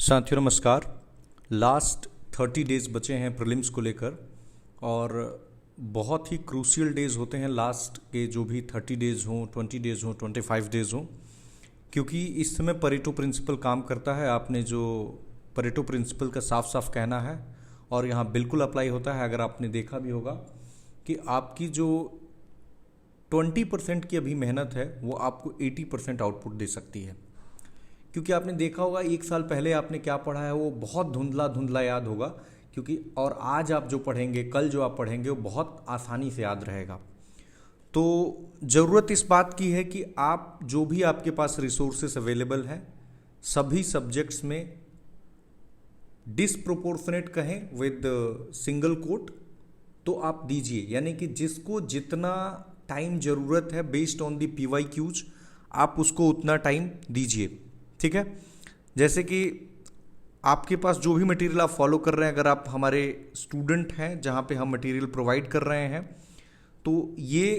साथियों नमस्कार। Last 30 days बचे हैं प्रीलिम्स को लेकर और बहुत ही क्रूशियल डेज़ होते हैं लास्ट के, जो भी 30 डेज़ हों, 20 डेज़ हों, 25 डेज़ हों, क्योंकि इस समय परेटो प्रिंसिपल काम करता है। आपने जो परेटो प्रिंसिपल का साफ साफ कहना है और यहाँ बिल्कुल अप्लाई होता है। अगर आपने देखा भी होगा कि आपकी जो 20% की अभी मेहनत है वो आपको 80% आउटपुट दे सकती है। क्योंकि आपने देखा होगा एक साल पहले आपने क्या पढ़ा है वो बहुत धुंधला धुंधला याद होगा, क्योंकि और आज आप जो पढ़ेंगे, कल जो आप पढ़ेंगे वो बहुत आसानी से याद रहेगा। तो ज़रूरत इस बात की है कि आप जो भी आपके पास रिसोर्सेस अवेलेबल हैं सभी सब्जेक्ट्स में डिसप्रोपोर्शनेट कहें विद सिंगल कोट तो आप दीजिए, यानी कि जिसको जितना टाइम ज़रूरत है बेस्ड ऑन दी PYQs आप उसको उतना टाइम दीजिए। ठीक है, जैसे कि आपके पास जो भी मटेरियल आप फॉलो कर रहे हैं, अगर आप हमारे स्टूडेंट हैं जहाँ पे हम मटेरियल प्रोवाइड कर रहे हैं तो ये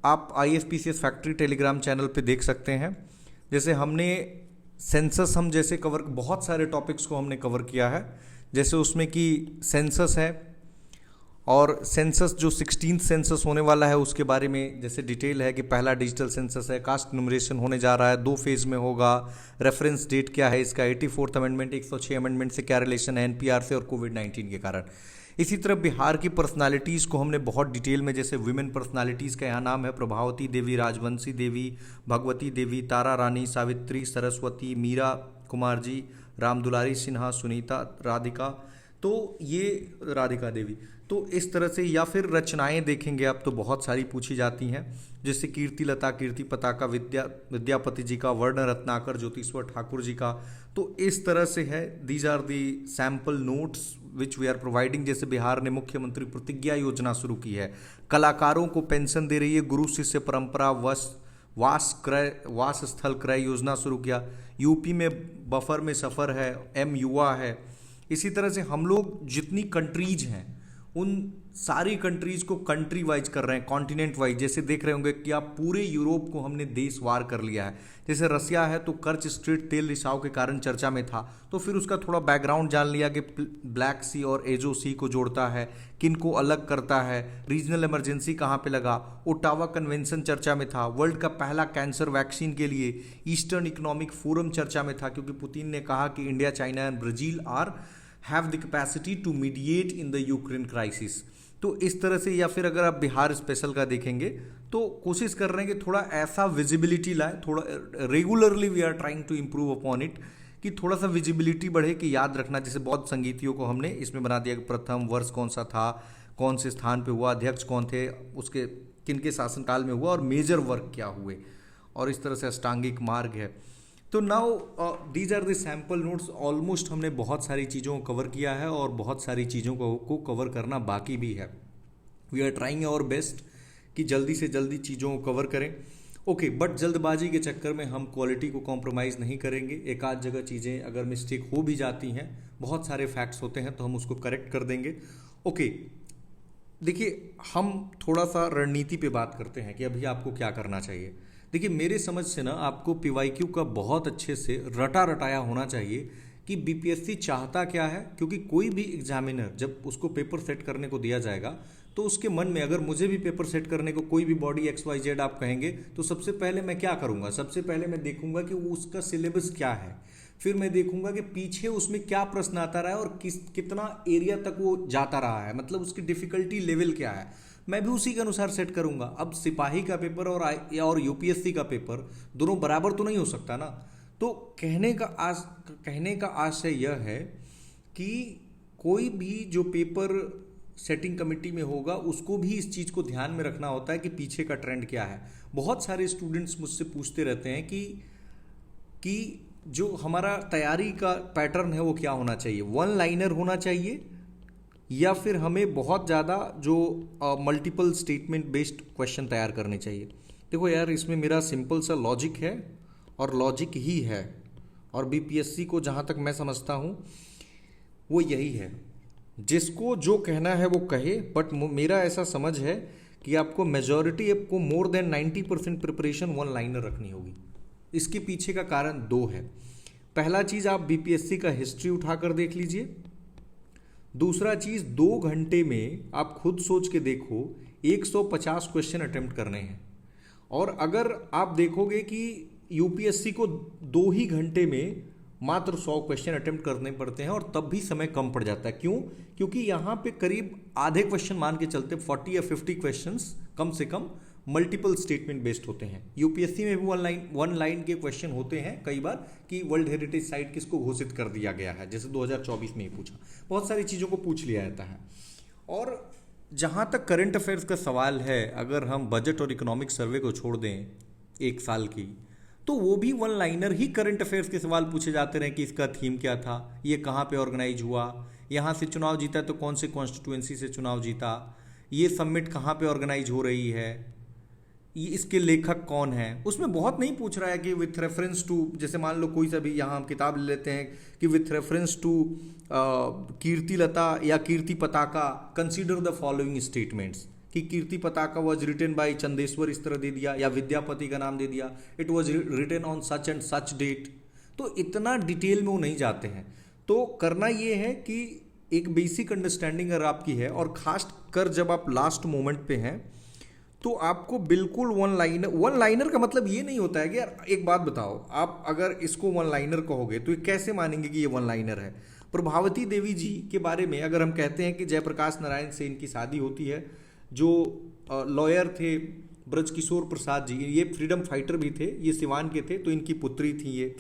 आप ISPCS फैक्ट्री टेलीग्राम चैनल पे देख सकते हैं। जैसे हमने सेंसस हम जैसे कवर, बहुत सारे टॉपिक्स को हमने कवर किया है, जैसे उसमें कि सेंसस है और सेंसस जो 16th सेंसस होने वाला है उसके बारे में जैसे डिटेल है कि पहला डिजिटल सेंसस है, कास्ट न्यूमरेशन होने जा रहा है, 2 फेज़ में होगा, रेफरेंस डेट क्या है इसका, 84th अमेंडमेंट 106 अमेंडमेंट से क्या रिलेशन है NPR से और कोविड-19 के कारण। इसी तरह बिहार की पर्सनालिटीज़ को हमने बहुत डिटेल में, जैसे विमेन पर्सनालिटीज़ का यहाँ नाम है प्रभावती देवी, राजवंशी देवी, भगवती देवी, तारा रानी, सावित्री, सरस्वती, मीरा कुमार जी, रामदुलारी सिन्हा, सुनीता, राधिका, तो ये राधिका देवी। तो इस तरह से, या फिर रचनाएं देखेंगे आप तो बहुत सारी पूछी जाती हैं, जैसे कीर्ति लता, कीर्ति पताका, विद्यापति जी का, वर्ण रत्नाकर, ज्योतिश्वर ठाकुर जी का। तो इस तरह से है, these are the sample notes which we are providing. जैसे बिहार ने मुख्यमंत्री प्रतिज्ञा योजना शुरू की है, कलाकारों को पेंशन दे रही है, गुरु शिष्य परंपरा, वास स्थल क्रय योजना शुरू किया, यूपी में बफर में सफ़र है, युवा है। इसी तरह से हम लोग जितनी कंट्रीज हैं उन सारी कंट्रीज को कंट्री वाइज कर रहे हैं, कॉन्टिनेंट वाइज। जैसे देख रहे होंगे कि आप पूरे यूरोप को हमने देशवार कर लिया है। जैसे रसिया है तो कर्च स्ट्रीट तेल रिसाव के कारण चर्चा में था, तो फिर उसका थोड़ा बैकग्राउंड जान लिया कि ब्लैक सी और एजो सी को जोड़ता है, किन को अलग करता है, रीजनल इमरजेंसी कहाँ पे लगा, ओटावा कन्वेंशन चर्चा में था, वर्ल्ड का पहला कैंसर वैक्सीन के लिए ईस्टर्न इकोनॉमिक फोरम चर्चा में था, क्योंकि पुतिन ने कहा कि India, China and Brazil are have the capacity to mediate in the Ukraine crisis. तो इस तरह से, या फिर अगर आप बिहार स्पेशल का देखेंगे तो कोशिश कर रहे हैं कि थोड़ा ऐसा विजिबिलिटी लाए, थोड़ा regularly we are trying to improve upon it, कि थोड़ा सा विजिबिलिटी बढ़े, कि याद रखना। जैसे बहुत संगीतियों को हमने इसमें बना दिया कि प्रथम वर्ष कौन सा था, कौन से स्थान पे हुआ, अध्यक्ष कौन थे, उसके किनके शासनकाल में हुआ और मेजर वर्क क्या हुए, और इस तरह से अष्टांगिक मार्ग है। तो now these are the sample notes. Almost हमने बहुत सारी चीज़ों को कवर किया है और बहुत सारी चीज़ों को कवर करना बाकी भी है। We are trying our best कि जल्दी से जल्दी चीज़ों को कवर करें। ओके, बट जल्दबाजी के चक्कर में हम क्वालिटी को कॉम्प्रोमाइज़ नहीं करेंगे। एक आध जगह चीज़ें अगर मिस्टेक हो भी जाती हैं, बहुत सारे फैक्ट्स होते हैं तो हम उसको करेक्ट कर देंगे। ओके, देखिए हम थोड़ा सा रणनीति पे बात करते हैं कि अभी आपको क्या करना चाहिए। देखिए मेरे समझ से ना आपको PYQ का बहुत अच्छे से रटा रटाया होना चाहिए कि BPSC चाहता क्या है, क्योंकि कोई भी एग्जामिनर जब उसको पेपर सेट करने को दिया जाएगा तो उसके मन में, अगर मुझे भी पेपर सेट करने को कोई भी बॉडी XYZ आप कहेंगे तो सबसे पहले मैं क्या करूँगा, सबसे पहले मैं देखूंगा कि उसका सिलेबस क्या है, फिर मैं देखूंगा कि पीछे उसमें क्या प्रश्न आता रहा है और कितना एरिया तक वो जाता रहा है, मतलब उसकी डिफिकल्टी लेवल क्या है, मैं भी उसी के अनुसार सेट करूंगा। अब सिपाही का पेपर और UPSC का पेपर दोनों बराबर तो नहीं हो सकता ना। तो कहने का आशय यह है कि कोई भी जो पेपर सेटिंग कमेटी में होगा उसको भी इस चीज़ को ध्यान में रखना होता है कि पीछे का ट्रेंड क्या है। बहुत सारे स्टूडेंट्स मुझसे पूछते रहते हैं कि जो हमारा तैयारी का पैटर्न है वो क्या होना चाहिए, 1 लाइनर होना चाहिए या फिर हमें बहुत ज़्यादा जो मल्टीपल स्टेटमेंट बेस्ड क्वेश्चन तैयार करने चाहिए। देखो यार, इसमें मेरा सिंपल सा लॉजिक है और लॉजिक ही है, और BPSC को जहाँ तक मैं समझता हूँ वो यही है, जिसको जो कहना है वो कहे। बट मेरा ऐसा समझ है कि आपको मेजॉरिटी, आपको मोर देन 90% प्रिपरेशन 1 लाइनर रखनी होगी। इसके पीछे का कारण 2 है। पहला चीज आप बीपीएससी का हिस्ट्री उठाकर देख लीजिए। दूसरा चीज 2 घंटे में आप खुद सोच के देखो 150 क्वेश्चन अटेम्प्ट करने हैं, और अगर आप देखोगे कि यूपीएससी को 2 ही घंटे में मात्र 100 क्वेश्चन अटेम्प्ट करने पड़ते हैं, और तब भी समय कम पड़ जाता है। क्यों? क्योंकि यहाँ पे करीब आधे क्वेश्चन मान के चलते 40 या 50 क्वेश्चंस कम से कम मल्टीपल स्टेटमेंट बेस्ड होते हैं। यूपीएससी में भी वन लाइन के क्वेश्चन होते हैं कई बार कि वर्ल्ड हेरिटेज साइट किसको घोषित कर दिया गया है, जैसे 2024 में ही पूछा। बहुत सारी चीज़ों को पूछ लिया जाता है। और जहाँ तक करंट अफेयर्स का सवाल है, अगर हम बजट और इकोनॉमिक सर्वे को छोड़ दें 1 साल की, तो वो भी वन लाइनर ही करंट अफेयर्स के सवाल पूछे जाते रहे कि इसका थीम क्या था, ये कहाँ पे ऑर्गेनाइज हुआ, यहाँ से चुनाव जीता तो कौन से कॉन्स्टिट्यूएंसी से चुनाव जीता, ये समिट कहाँ पे ऑर्गेनाइज हो रही है, ये इसके लेखक कौन है। उसमें बहुत नहीं पूछ रहा है कि विथ रेफरेंस टू, जैसे मान लो कोई सा भी यहाँ हम किताब ले लेते हैं कि विथ रेफरेंस टू कीर्ति लता या कीर्ति पताका कंसीडर द फॉलोइंग स्टेटमेंट्स, कि कीर्ति पताका वॉज रिटन बाय चंदेश्वर इस तरह दे दिया, या विद्यापति का नाम दे दिया, it was written on such and such date. तो इतना डिटेल में वो नहीं जाते हैं। तो करना ये है कि एक बेसिक अंडरस्टैंडिंग अगर आपकी है, और खास कर जब आप लास्ट मोमेंट पे हैं, तो आपको बिल्कुल वन लाइनर का मतलब ये नहीं होता है कि यार एक बात बताओ, आप अगर इसको वन लाइनर कहोगे तो ये कैसे मानेंगे कि ये वन लाइनर है। प्रभावती देवी जी के बारे में अगर हम कहते हैं कि जयप्रकाश नारायण से इनकी शादी होती है, जो लॉयर थे ब्रजकिशोर प्रसाद जी, ये फ्रीडम फाइटर भी थे, ये सिवान के थे, तो इनकी पुत्री थी ये।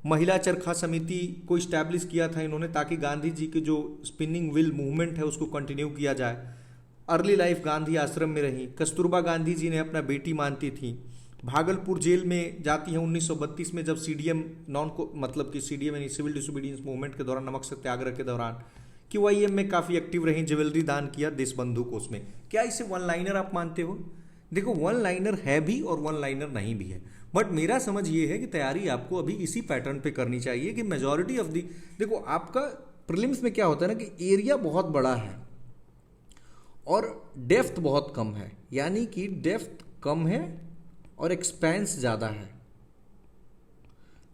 महिला चरखा समिति को इस्टेब्लिश किया था इन्होंने ताकि गांधी जी के जो स्पिनिंग व्हील मूवमेंट है उसको कंटिन्यू किया जाए। अर्ली लाइफ गांधी आश्रम में रही। कस्तूरबा गांधी जी ने अपना बेटी मानती थी। भागलपुर जेल में जाती हैं 1932 में, जब सीडीएम मतलब कि सीडीएम यानी सिविल डिसोबीडियंस मूवमेंट के दौरान, नमक सत्याग्रह के दौरान। QIM में काफ़ी एक्टिव रही, ज्वेलरी दान किया देशबंधु कोष में। क्या इसे वन लाइनर आप मानते हो? देखो, वन लाइनर है भी और वन लाइनर नहीं भी है, बट मेरा समझ ये है कि तैयारी आपको अभी इसी पैटर्न पे करनी चाहिए कि मेजॉरिटी ऑफ दी, देखो आपका प्रीलिम्स में क्या होता है ना कि एरिया बहुत बड़ा है और डेप्थ बहुत कम है, यानी कि डेप्थ कम है और एक्सपेंस ज़्यादा है।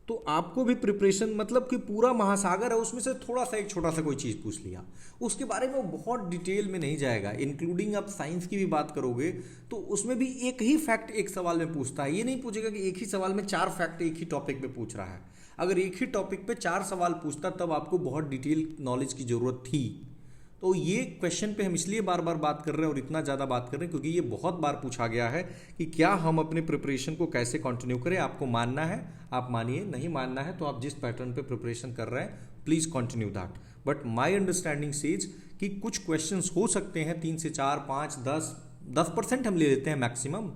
तो आपको भी प्रिपरेशन, मतलब कि पूरा महासागर है, उसमें से थोड़ा सा एक छोटा सा कोई चीज़ पूछ लिया, उसके बारे में वो बहुत डिटेल में नहीं जाएगा। इंक्लूडिंग आप साइंस की भी बात करोगे तो उसमें भी एक ही फैक्ट एक सवाल में पूछता है। ये नहीं पूछेगा कि एक ही सवाल में 4 फैक्ट एक ही टॉपिक पे पूछ रहा है। अगर एक ही टॉपिक पे 4 सवाल पूछता तब आपको बहुत डिटेल नॉलेज की ज़रूरत थी। तो ये क्वेश्चन पे हम इसलिए बार बार बात कर रहे हैं और इतना ज़्यादा बात कर रहे हैं क्योंकि ये बहुत बार पूछा गया है कि क्या हम अपने प्रिपरेशन को कैसे कंटिन्यू करें। आपको मानना है आप मानिए, नहीं मानना है तो आप जिस पैटर्न पे प्रिपरेशन कर रहे हैं please continue that. But my understanding says कि कुछ क्वेश्चंस हो सकते हैं 3 से 4, 5, 10% हम ले लेते हैं मैक्सिमम,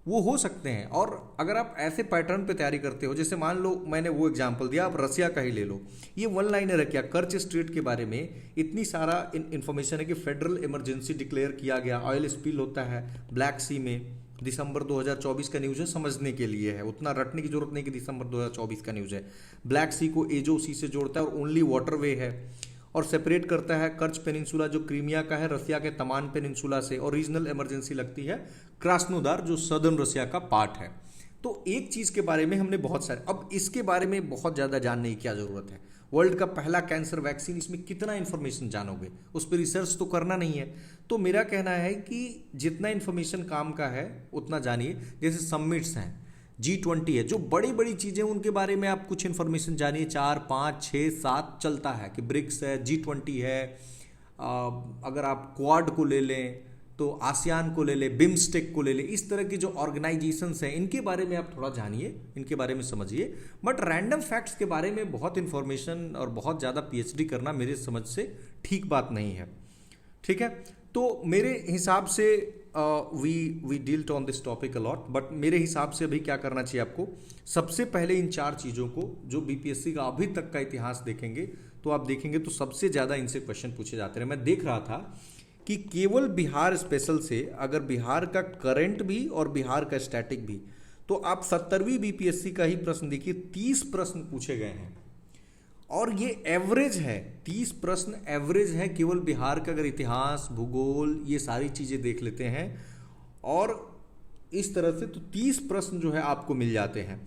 वो हो सकते हैं। और अगर आप ऐसे पैटर्न पे तैयारी करते हो, जैसे मान लो मैंने वो एग्जांपल दिया, आप रसिया का ही ले लो, ये वन लाइनर है क्या? कर्च स्ट्रेट के बारे में इतनी सारा इन्फॉर्मेशन है कि फेडरल इमरजेंसी डिक्लेयर किया गया, ऑयल स्पिल होता है ब्लैक सी में, दिसंबर 2024 का न्यूज़ है, समझने के लिए है, उतना रटने की जरूरत नहीं कि दिसंबर 2024 का न्यूज़ है। ब्लैक सी को एजो सी से जोड़ता है और ओनली वाटरवे है, और सेपरेट करता है कर्च पेनिनसुला जो क्रीमिया का है रसिया के तमान पेनिनसुला से, और रीजनल इमरजेंसी लगती है क्रास्नोदार जो सदर्न रसिया का पार्ट है। तो एक चीज़ के बारे में हमने बहुत सारे, अब इसके बारे में बहुत ज़्यादा जानने की क्या ज़रूरत है। वर्ल्ड का पहला कैंसर वैक्सीन, इसमें कितना इन्फॉर्मेशन जानोगे, उस पर रिसर्च तो करना नहीं है। तो मेरा कहना है कि जितना इन्फॉर्मेशन काम का है उतना जानिए। जैसे समिट्स हैं, G20 है, जो बड़ी बड़ी चीज़ें उनके बारे में आप कुछ इन्फॉर्मेशन जानिए। 4, 5, 6, 7 चलता है कि ब्रिक्स है, G20 है, अगर आप क्वाड को ले लें तो आसियान को ले लें, बिम्स्टेक को ले लें, इस तरह की जो ऑर्गेनाइजेशंस हैं इनके बारे में आप थोड़ा जानिए, इनके बारे में समझिए। बट रैंडम फैक्ट्स के बारे में बहुत इन्फॉर्मेशन और बहुत ज़्यादा PhD करना मेरे समझ से ठीक बात नहीं है। ठीक है, तो मेरे हिसाब से we dealt on this topic a lot, but मेरे हिसाब से अभी क्या करना चाहिए आपको, सबसे पहले इन 4 चीज़ों को, जो BPSC का अभी तक का इतिहास देखेंगे तो आप देखेंगे तो सबसे ज़्यादा इनसे क्वेश्चन पूछे जाते हैं। मैं देख रहा था कि केवल बिहार स्पेशल से अगर बिहार का करंट भी और बिहार का स्टैटिक भी, तो आप 70वीं BPSC का ही प्रश्न देखिए, 30 प्रश्न पूछे गए हैं और ये एवरेज है, 30 प्रश्न एवरेज है केवल बिहार का। अगर इतिहास, भूगोल, ये सारी चीज़ें देख लेते हैं और इस तरह से, तो 30 प्रश्न जो है आपको मिल जाते हैं।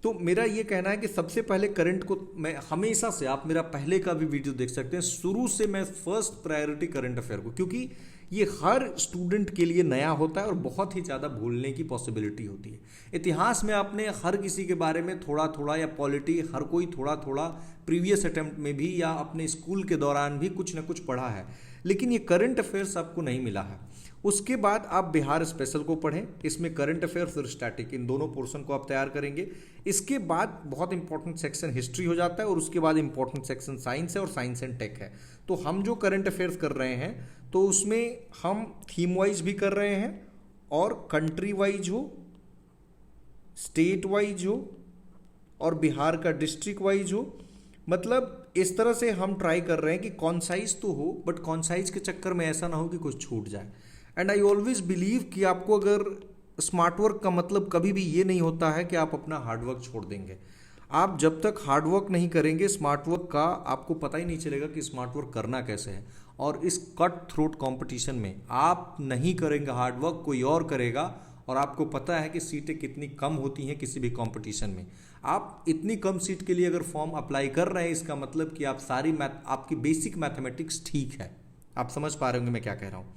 तो मेरा ये कहना है कि सबसे पहले करंट को मैं हमेशा से, आप मेरा पहले का भी वीडियो देख सकते हैं, शुरू से मैं फर्स्ट प्रायोरिटी करंट अफेयर को, क्योंकि ये हर स्टूडेंट के लिए नया होता है और बहुत ही ज़्यादा भूलने की पॉसिबिलिटी होती है। इतिहास में आपने हर किसी के बारे में थोड़ा थोड़ा, या पॉलिटी हर कोई थोड़ा थोड़ा प्रीवियस अटेम्प्ट में भी या अपने स्कूल के दौरान भी कुछ ना कुछ पढ़ा है, लेकिन ये करंट अफेयर्स आपको नहीं मिला है। उसके बाद आप बिहार स्पेशल को पढ़ें, इसमें करंट अफेयर्स और स्टैटिक इन दोनों पोर्शन को आप तैयार करेंगे। इसके बाद बहुत इंपॉर्टेंट सेक्शन हिस्ट्री हो जाता है और उसके बाद इंपॉर्टेंट सेक्शन साइंस है और साइंस एंड टेक है। तो हम जो करंट अफेयर्स कर रहे हैं तो उसमें हम थीम वाइज भी कर रहे हैं और कंट्री वाइज हो, स्टेट वाइज हो और बिहार का डिस्ट्रिक्ट वाइज हो। मतलब इस तरह से हम ट्राई कर रहे हैं कि कॉन्साइज तो हो, बट कॉन्साइज के चक्कर में ऐसा ना हो कि कुछ छूट जाए। एंड आई ऑलवेज बिलीव कि आपको अगर स्मार्ट वर्क का मतलब कभी भी ये नहीं होता है कि आप अपना हार्डवर्क छोड़ देंगे। आप जब तक हार्डवर्क नहीं करेंगे स्मार्ट वर्क का, आपको पता ही नहीं चलेगा कि स्मार्ट वर्क करना कैसे है। और इस कट थ्रोट कंपटीशन में आप नहीं करेंगे हार्डवर्क, कोई और करेगा, और आपको पता है कि सीटें कितनी कम होती हैं किसी भी कंपटीशन में। आप इतनी कम सीट के लिए अगर फॉर्म अप्लाई कर रहे हैं, इसका मतलब कि आप आपकी बेसिक मैथमेटिक्स ठीक है। आप समझ पा रहे होंगे मैं क्या कह रहा हूँ।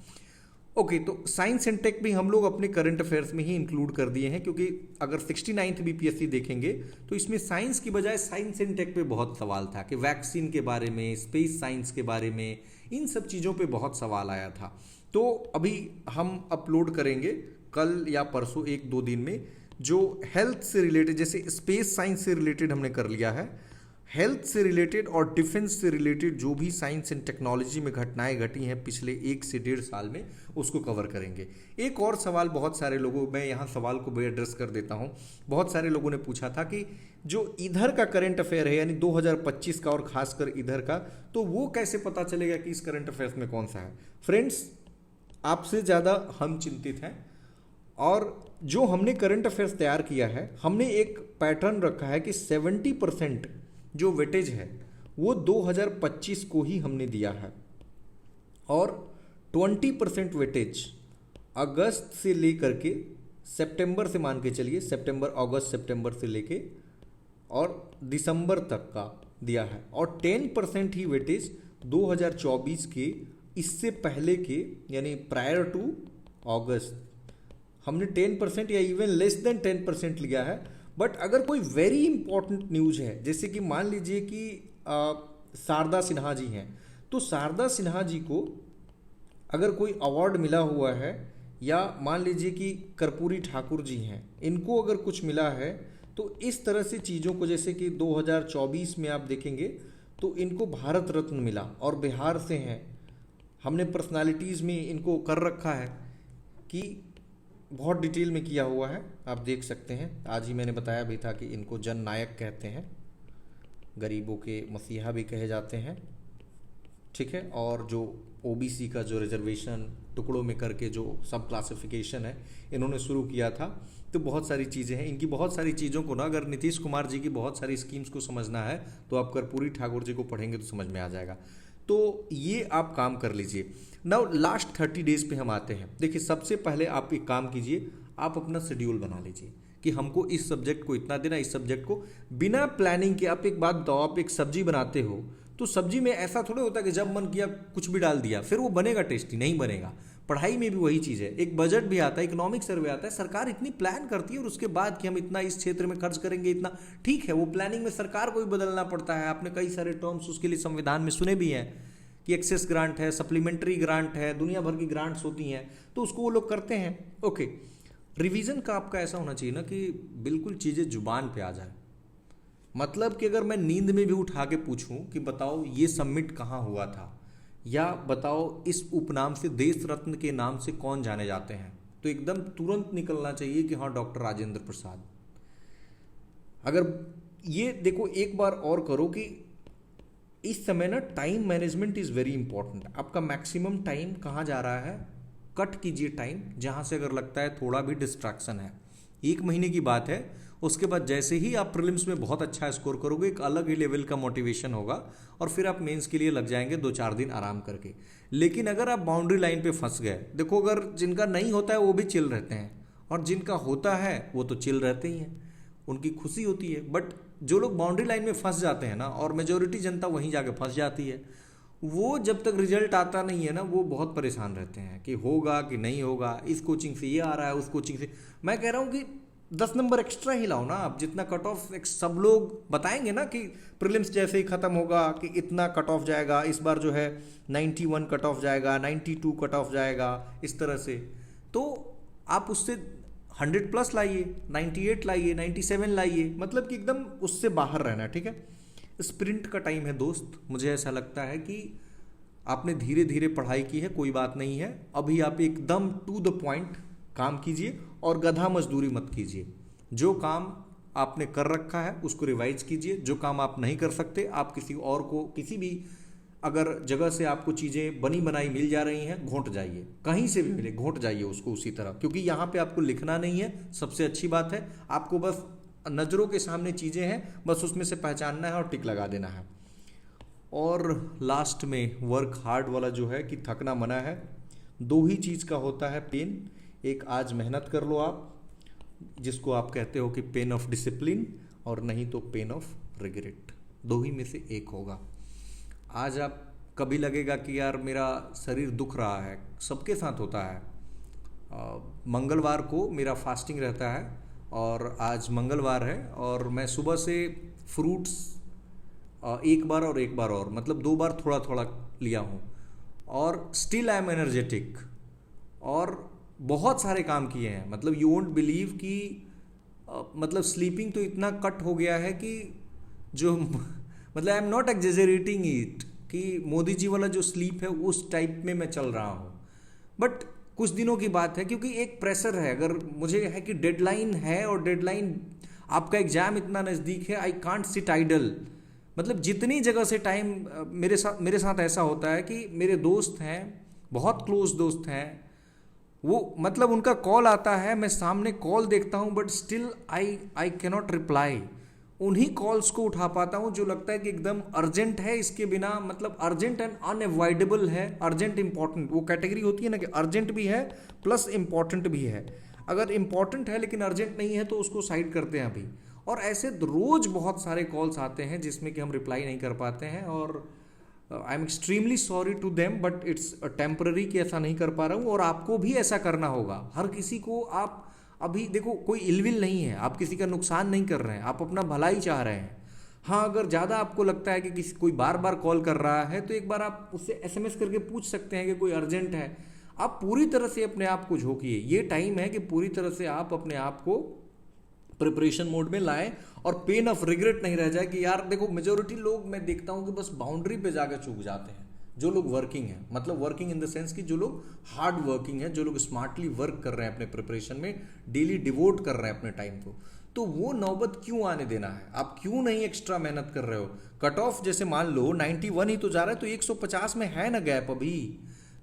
ओके, तो साइंस एंड टेक भी हम लोग अपने करंट अफेयर्स में ही इंक्लूड कर दिए हैं, क्योंकि अगर 69th बीपीएससी देखेंगे तो इसमें साइंस की बजाय साइंस एंड टेक पे बहुत सवाल था कि वैक्सीन के बारे में, स्पेस साइंस के बारे में, इन सब चीज़ों पे बहुत सवाल आया था। तो अभी हम अपलोड करेंगे कल या परसों 1-2 दिन में, जो हेल्थ से रिलेटेड, जैसे स्पेस साइंस से रिलेटेड हमने कर लिया है, हेल्थ से रिलेटेड और डिफेंस से रिलेटेड जो भी साइंस एंड टेक्नोलॉजी में घटनाएं घटी हैं पिछले 1 से 1.5 साल में, उसको कवर करेंगे। एक और सवाल बहुत सारे लोगों, मैं यहाँ सवाल को भी एड्रेस कर देता हूँ, बहुत सारे लोगों ने पूछा था कि जो इधर का करंट अफेयर है यानी 2025 का और खासकर इधर का, तो वो कैसे पता चलेगा कि इस करंट अफेयर्स में कौन सा है। फ्रेंड्स, आपसे ज़्यादा हम चिंतित हैं, और जो हमने करंट अफेयर्स तैयार किया है, हमने एक पैटर्न रखा है कि 70% जो वेटेज है वो 2025 को ही हमने दिया है, और 20% वेटेज अगस्त से लेकर के सितंबर से, मान के चलिए सितंबर, अगस्त, सितंबर से लेके और दिसंबर तक का दिया है, और 10% ही वेटेज 2024 के इससे पहले के, यानी प्रायर टू अगस्त हमने 10% या इवन लेस देन 10% लिया है। बट अगर कोई वेरी इंपॉर्टेंट न्यूज़ है, जैसे कि मान लीजिए कि शारदा सिन्हा जी हैं, तो शारदा सिन्हा जी को अगर कोई अवार्ड मिला हुआ है, या मान लीजिए कि कर्पूरी ठाकुर जी हैं, इनको अगर कुछ मिला है, तो इस तरह से चीज़ों को, जैसे कि 2024 में आप देखेंगे तो इनको भारत रत्न मिला और बिहार से हैं। हमने पर्सनालिटीज़ में इनको कर रखा है कि बहुत डिटेल में किया हुआ है, आप देख सकते हैं। आज ही मैंने बताया भी था कि इनको जन नायक कहते हैं, गरीबों के मसीहा भी कहे जाते हैं, ठीक है। और जो ओबीसी का जो रिजर्वेशन टुकड़ों में करके जो सब क्लासिफिकेशन है इन्होंने शुरू किया था, तो बहुत सारी चीज़ें हैं। इनकी बहुत सारी चीज़ों को ना, अगर नीतीश कुमार जी की बहुत सारी स्कीम्स को समझना है तो आप कर्पूरी ठाकुर जी को पढ़ेंगे तो समझ में आ जाएगा। तो ये आप काम कर लीजिए। नाउ लास्ट 30 डेज पे हम आते हैं। देखिए, सबसे पहले आप एक काम कीजिए, आप अपना शेड्यूल बना लीजिए कि हमको इस सब्जेक्ट को इतना देना, इस सब्जेक्ट को, बिना प्लानिंग के। आप एक बात बताओ, आप एक सब्जी बनाते हो तो सब्जी में ऐसा थोड़ा होता कि जब मन किया कुछ भी डाल दिया, फिर वो बनेगा टेस्टी? नहीं बनेगा। पढ़ाई में भी वही चीज़ है। एक बजट भी आता है, इकोनॉमिक सर्वे आता है, सरकार इतनी प्लान करती है और उसके बाद कि हम इतना इस क्षेत्र में खर्च करेंगे, इतना, ठीक है, वो प्लानिंग में सरकार को भी बदलना पड़ता है। आपने कई सारे टर्म्स उसके लिए संविधान में सुने भी हैं कि एक्सेस ग्रांट है, सप्लीमेंट्री ग्रांट है, दुनिया भर की ग्रांट्स होती हैं, तो उसको वो लोग करते हैं। ओके, रिवीजन का आपका ऐसा होना चाहिए ना कि बिल्कुल चीज़ें जुबान पे आ जाए। मतलब कि अगर मैं नींद में भी उठा के पूछूं कि बताओ ये सबमिट कहाँ हुआ था, या बताओ इस उपनाम से, देश रत्न के नाम से कौन जाने जाते हैं, तो एकदम तुरंत निकलना चाहिए कि हाँ, डॉक्टर राजेंद्र प्रसाद। अगर ये देखो, एक बार और करो कि इस समय ना time management is very important. आपका मैक्सिमम टाइम कहाँ जा रहा है, कट कीजिए टाइम जहाँ से अगर लगता है थोड़ा भी डिस्ट्रैक्शन है। 1 महीने की बात है, उसके बाद जैसे ही आप प्रीलिम्स में बहुत अच्छा स्कोर करोगे, एक अलग ही लेवल का मोटिवेशन होगा और फिर आप मेंस के लिए लग जाएंगे 2-4 दिन आराम करके। लेकिन अगर आप बाउंड्री लाइन पे फंस गए, देखो, अगर जिनका नहीं होता है वो भी चिल रहते हैं, और जिनका होता है वो तो चिल रहते ही हैं। उनकी खुशी होती है। बट जो लोग बाउंड्री लाइन में फंस जाते हैं ना, और मेजोरिटी जनता वहीं जाके फंस जाती है, वो जब तक रिजल्ट आता नहीं है ना, वो बहुत परेशान रहते हैं कि होगा कि नहीं होगा, इस कोचिंग से ये आ रहा है, उस कोचिंग से। मैं कह रहा हूँ कि 10 नंबर एक्स्ट्रा ही लाओ ना आप, जितना कट ऑफ सब लोग बताएंगे ना कि प्रीलिम्स जैसे ही ख़त्म होगा कि इतना कट ऑफ जाएगा, इस बार जो है 91 कट ऑफ जाएगा, 92 कट ऑफ जाएगा, इस तरह से। तो आप उससे 100 प्लस लाइए, 98 लाइए, 97 लाइए, मतलब कि एकदम उससे बाहर रहना, ठीक है। स्प्रिंट का टाइम है दोस्त। मुझे ऐसा लगता है कि आपने धीरे धीरे पढ़ाई की है, कोई बात नहीं है, अभी आप एकदम टू द पॉइंट काम कीजिए और गधा मजदूरी मत कीजिए। जो काम आपने कर रखा है उसको रिवाइज कीजिए, जो काम आप नहीं कर सकते, आप किसी और को, किसी भी अगर जगह से आपको चीज़ें बनी बनाई मिल जा रही हैं, घोंट जाइए, कहीं से भी मिले घोंट जाइए उसको उसी तरह, क्योंकि यहाँ पे आपको लिखना नहीं है। सबसे अच्छी बात है, आपको बस नज़रों के सामने चीज़ें हैं, बस उसमें से पहचानना है और टिक लगा देना है। और लास्ट में वर्क हार्ड वाला जो है कि थकना मना है। दो ही चीज़ का होता है पेन, एक आज मेहनत कर लो आप, जिसको आप कहते हो कि पेन ऑफ डिसिप्लिन, और नहीं तो पेन ऑफ रिग्रेट। दो ही में से एक होगा। आज आप कभी लगेगा कि यार मेरा शरीर दुख रहा है, सबके साथ होता है। मंगलवार को मेरा फास्टिंग रहता है और आज मंगलवार है, और मैं सुबह से फ्रूट्स एक बार और मतलब 2 बार थोड़ा थोड़ा लिया हूँ, और स्टिल आई एम एनर्जेटिक, और बहुत सारे काम किए हैं। मतलब यू वोंट बिलीव कि मतलब स्लीपिंग तो इतना कट हो गया है कि जो मतलब I am not exaggerating it, कि मोदी जी वाला जो स्लीप है उस टाइप में मैं चल रहा हूँ। बट कुछ दिनों की बात है, क्योंकि एक प्रेशर है, अगर मुझे है कि डेडलाइन है, और डेडलाइन आपका एग्जाम इतना नज़दीक है, आई कांट सिट आइडल। मतलब जितनी जगह से टाइम मेरे साथ ऐसा होता है कि मेरे दोस्त हैं, बहुत क्लोज दोस्त हैं, वो मतलब उनका कॉल आता है, मैं सामने कॉल देखता हूँ, but still I cannot reply. उन्हीं कॉल्स को उठा पाता हूँ जो लगता है कि एकदम अर्जेंट है, इसके बिना मतलब अर्जेंट एंड अनअवॉइडेबल है। अर्जेंट इंपॉर्टेंट वो कैटेगरी होती है ना, कि अर्जेंट भी है प्लस इंपॉर्टेंट भी है। अगर इंपॉर्टेंट है लेकिन अर्जेंट नहीं है तो उसको साइड करते हैं अभी। और ऐसे रोज बहुत सारे कॉल्स आते हैं जिसमें कि हम रिप्लाई नहीं कर पाते हैं, और I am extremely sorry to them, but it's temporary कि ऐसा नहीं कर पा रहा हूँ। और आपको भी ऐसा करना होगा, हर किसी को। आप अभी देखो, कोई इलविल नहीं है, आप किसी का नुकसान नहीं कर रहे हैं, आप अपना भलाई चाह रहे हैं। हाँ, अगर ज़्यादा आपको लगता है कि किसी कोई बार बार कॉल कर रहा है, तो एक बार आप उससे एसएमएस करके पूछ सकते हैं कि कोई अर्जेंट है। आप पूरी तरह से अपने आप को झोंकिए, ये टाइम है कि पूरी तरह से आप अपने आप को प्रिपरेशन मोड में लाएं, और पेन ऑफ रिग्रेट नहीं रह जाए कि यार देखो, मेजोरिटी लोग मैं देखता हूँ कि बस बाउंड्री पे जाकर चूक जाते हैं। जो लोग वर्किंग हैं, मतलब वर्किंग इन द सेंस कि जो लोग हार्ड वर्किंग हैं, जो लोग स्मार्टली वर्क कर रहे हैं अपने प्रिपरेशन में, डेली डिवोट कर रहे हैं अपने टाइम को, तो वो नौबत क्यों आने देना है? आप क्यों नहीं एक्स्ट्रा मेहनत कर रहे हो? कट ऑफ जैसे मान लो 91 ही तो जा रहा है, तो 150 में है ना गैप अभी।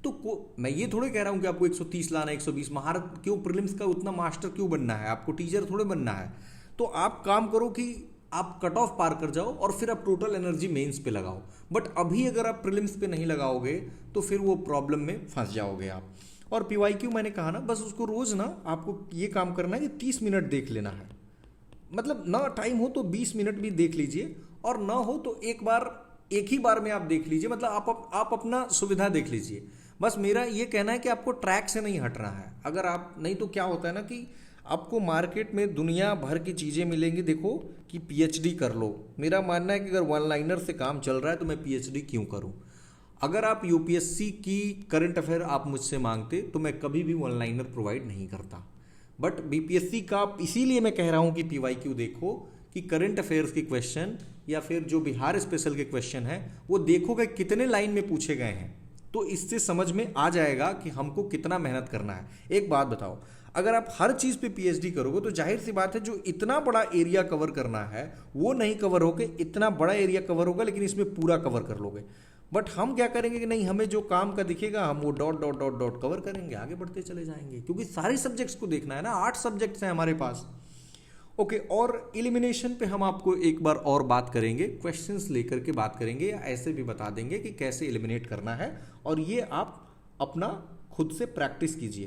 तो मैं ये थोड़े कह रहा हूँ कि आपको 130 लाना, 120 महारत क्यों, प्रीलिम्स का उतना मास्टर क्यों बनना है, आपको टीचर थोड़े बनना है। तो आप काम करो कि आप कट ऑफ पार कर जाओ, और फिर आप टोटल एनर्जी मेंस पे लगाओ। बट अभी अगर आप प्रीलिम्स पे नहीं लगाओगे तो फिर वो प्रॉब्लम में फंस जाओगे आप। और पीवाईक्यू मैंने कहा ना, बस उसको रोज ना आपको ये काम करना है कि 30 मिनट देख लेना है। मतलब ना टाइम हो तो 20 मिनट भी देख लीजिए, और ना हो तो एक ही बार में आप देख लीजिए। मतलब आप अपना सुविधा देख लीजिए। बस मेरा ये कहना है कि आपको ट्रैक से नहीं हटना है। अगर आप नहीं, तो क्या होता है ना कि आपको मार्केट में दुनिया भर की चीज़ें मिलेंगी। देखो कि पीएचडी कर लो, मेरा मानना है कि अगर वन लाइनर से काम चल रहा है तो मैं पीएचडी क्यों करूं? अगर आप यूपीएससी की करंट अफेयर आप मुझसे मांगते तो मैं कभी भी वन लाइनर प्रोवाइड नहीं करता। बट बीपीएससी का इसीलिए मैं कह रहा हूं कि पीवाईक्यू देखो, कि करंट अफेयर्स के क्वेश्चन या फिर जो बिहार स्पेशल के क्वेश्चन हैं वो देखोगे कितने लाइन में पूछे गए हैं, तो इससे समझ में आ जाएगा कि हमको कितना मेहनत करना है। एक बात बताओ, अगर आप हर चीज़ पे पीएचडी करोगे तो जाहिर सी बात है जो इतना बड़ा एरिया कवर करना है वो नहीं कवर होगे, इतना बड़ा एरिया कवर होगा लेकिन इसमें पूरा कवर कर लोगे। बट हम क्या करेंगे कि नहीं, हमें जो काम का दिखेगा हम वो dot dot dot dot cover करेंगे, आगे बढ़ते चले जाएंगे, क्योंकि सारे सब्जेक्ट्स को देखना है ना। 8 सब्जेक्ट्स हैं हमारे पास। ओके, और एलिमिनेशन पे हम आपको एक बार और बात करेंगे, क्वेश्चंस लेकर के बात करेंगे, या ऐसे भी बता देंगे कि कैसे एलिमिनेट करना है। और ये आप अपना खुद से प्रैक्टिस कीजिए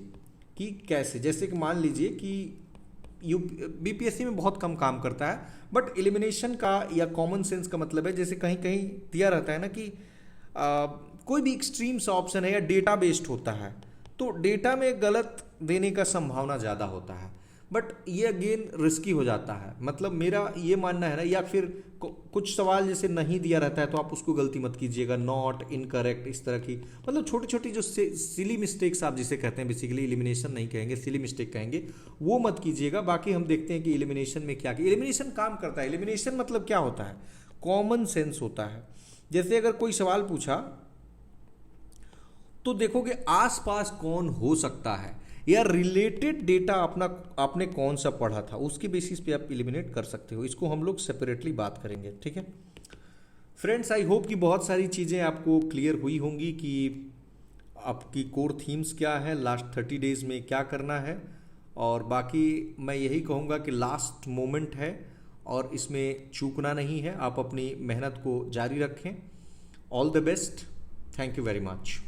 कि कैसे। जैसे कि मान लीजिए कि यू बीपीएससी में बहुत कम काम करता है। बट एलिमिनेशन का या कॉमन सेंस का मतलब है, जैसे कहीं कहीं दिया रहता है ना कि कोई भी एक्सट्रीम सा ऑप्शन है या डेटा बेस्ड होता है, तो डेटा में गलत देने का संभावना ज़्यादा होता है, बट ये अगेन रिस्की हो जाता है। मतलब मेरा ये मानना है ना, या फिर कुछ सवाल जैसे नहीं दिया रहता है तो आप उसको गलती मत कीजिएगा, नॉट, इनकरेक्ट, इस तरह की मतलब छोटी छोटी जो सिली मिस्टेक्स आप जिसे कहते हैं, बेसिकली एलिमिनेशन नहीं कहेंगे, सिली मिस्टेक कहेंगे, वो मत कीजिएगा। बाकी हम देखते हैं कि एलिमिनेशन में क्या, एलिमिनेशन काम करता है। एलिमिनेशन मतलब क्या होता है, कॉमन सेंस होता है। जैसे अगर कोई सवाल पूछा तो देखोगे आसपास कौन हो सकता है या रिलेटेड डेटा अपना आपने कौन सा पढ़ा था, उसके बेसिस पे आप एलिमिनेट कर सकते हो। इसको हम लोग सेपरेटली बात करेंगे, ठीक है फ्रेंड्स। आई होप कि बहुत सारी चीज़ें आपको क्लियर हुई होंगी कि आपकी कोर थीम्स क्या है, लास्ट 30 डेज में क्या करना है, और बाकी मैं यही कहूँगा कि लास्ट मोमेंट है और इसमें चूकना नहीं है। आप अपनी मेहनत को जारी रखें। All the best, thank you very much.